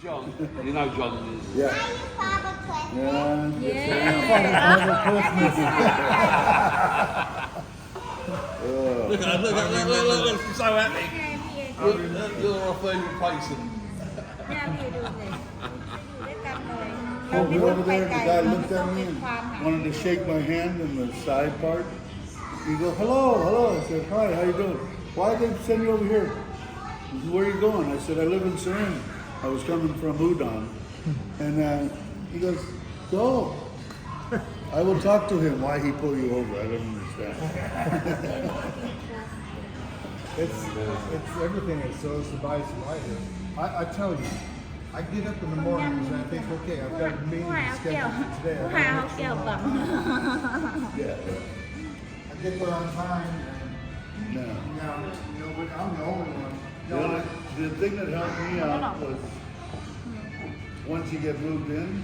John, you know John is. Yeah. Look at look, so happy. You're our favourite person. Over there, the guy looked at me and wanted to shake my hand in the side part. He goes, hello. I said, hi, how you doing? Why did they send you over here? He said, where are you going? I said, I live in Surin. I was coming from Udon. And he goes, go. I will talk to him. Why he pull you over? I don't understand. It's everything is so survives life. I tell you, I get up in the mornings and I think, okay, I've got a meeting scheduled for today. Yeah. I get there on time. No. But I'm the only one. The thing that helped me out was once you get moved in,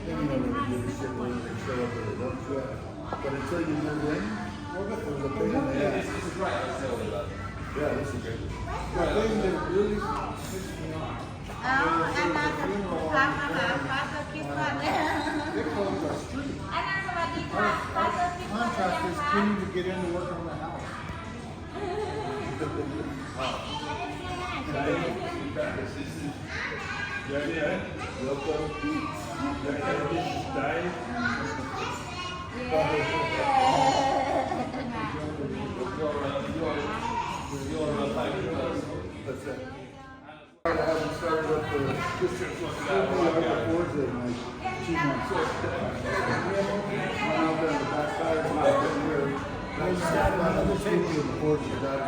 then you don't really give a shit when they show up at the dump truck. But until you move in, it was a pain in the ass. This is great. I'll tell you about it. Yeah, this is good. The thing that really pissed me off. They closed our street. Our contractors couldn't even get in to work on the house. That's it. I haven't started up the district boards in like 2 months. Went out there in the back tires and I've been here. I started on the table in the boards of that.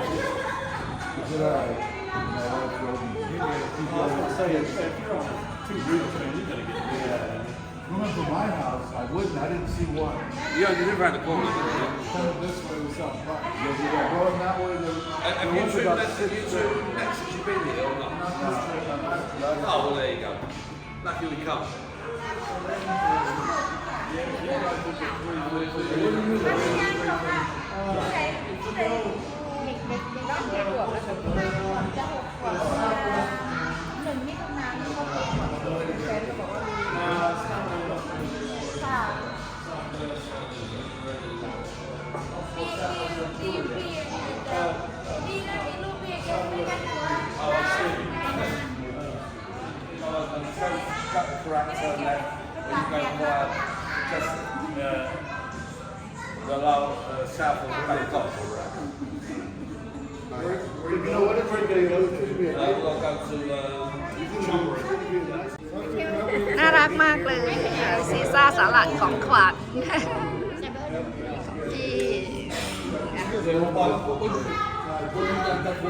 Is it all right? My wife told me. I was going to say, if you're on 2 routes, man, you're going to get Coming from my house, I wouldn't. I didn't see one. Yeah, you live around the corner. Coming this way was something. Going that way, Have you trimmed that since you've been here or not? Oh, well, there you go. Lucky we come. The south of Bangkok. You know what? It's right there. We'll go to น่ารักมากเลยซีซ่าสาหร่ายของขวัญ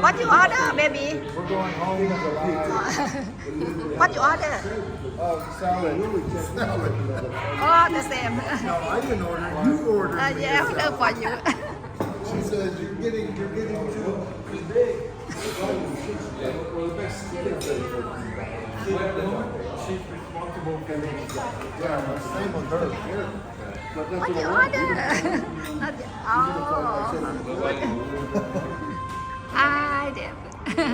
What you order, baby? We're going home to What you order? salad. Salad. Oh, the same. No, I didn't order. You ordered. Yeah, order for you. She says you're getting too big. She's responsible for same with her. What you order? I did.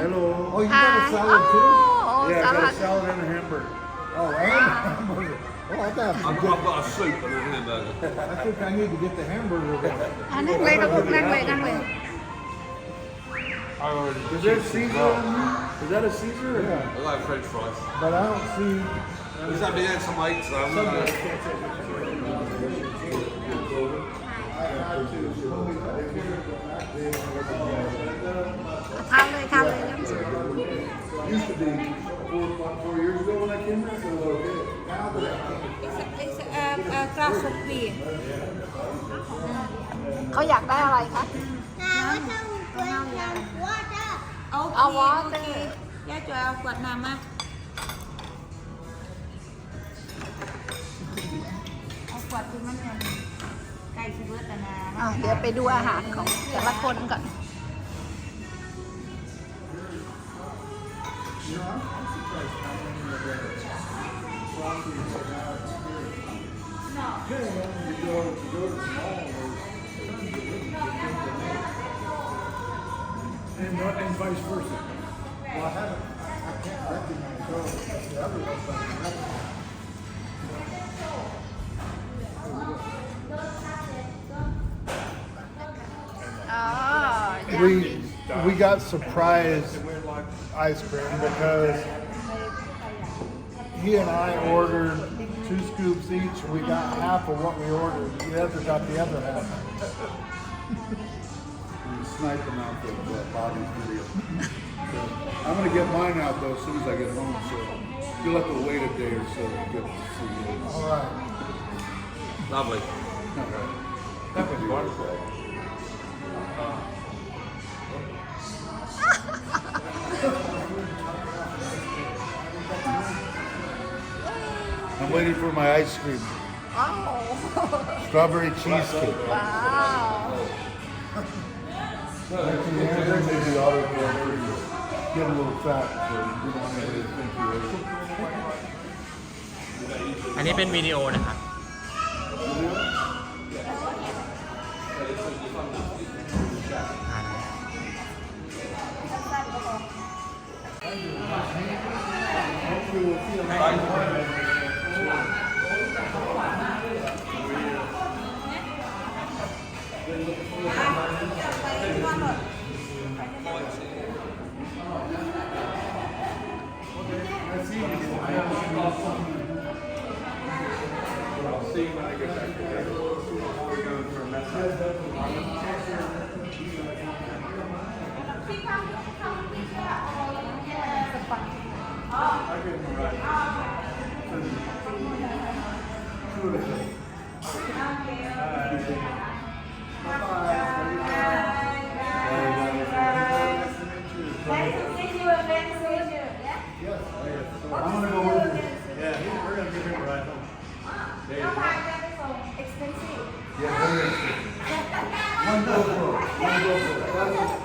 Hello. Oh, you got a salad too? Oh, Yeah, I got a salad. salad and a hamburger. Oh, and a hamburger. Oh, I thought I've got a soup and a hamburger. I think I need to get the hamburger.นั่งเลยครับลูกนั่งเลย Is there Caesar on here? Is that a Caesar? Or Yeah. I like French fries. But I don't see. There's that big some weight, so I'm going to...ทานเลยน้ำซุป Used to be 4 years ago when I came here, so it was okay. It's a glass of beer. เขาอยากได้อะไรคะ Ok, Áo water. ok. Giá cho áo quạt nam á. Áo quạt thìมันไก่สิเบิดนะ เดี๋ยวไปดูอาหารของแต่ละคนก่อน And vice versa. Well, I can't recognize We got surprise ice cream because he and I ordered 2 scoops each. We got half of what we ordered. The other got the other half. You snipe them out of Bobby's video. So, I'm gonna get mine out though as soon as I get home. So you'll have to wait a day or so to get to see you. All right. Lovely. That was wonderful. I'm waiting for my ice cream. Oh. Strawberry cheesecake. Wow. Maybe autograph get a little fat, so you don't want anybody to think you ate it. อันนี้เป็นวิดีโอนะครับ I'll see you when I get back together. We're going for a mess. I'll give him a ride. I'm gonna go with you. Yeah, we're gonna give him a ride home. Expensive. Yeah, very expensive. One GoPro.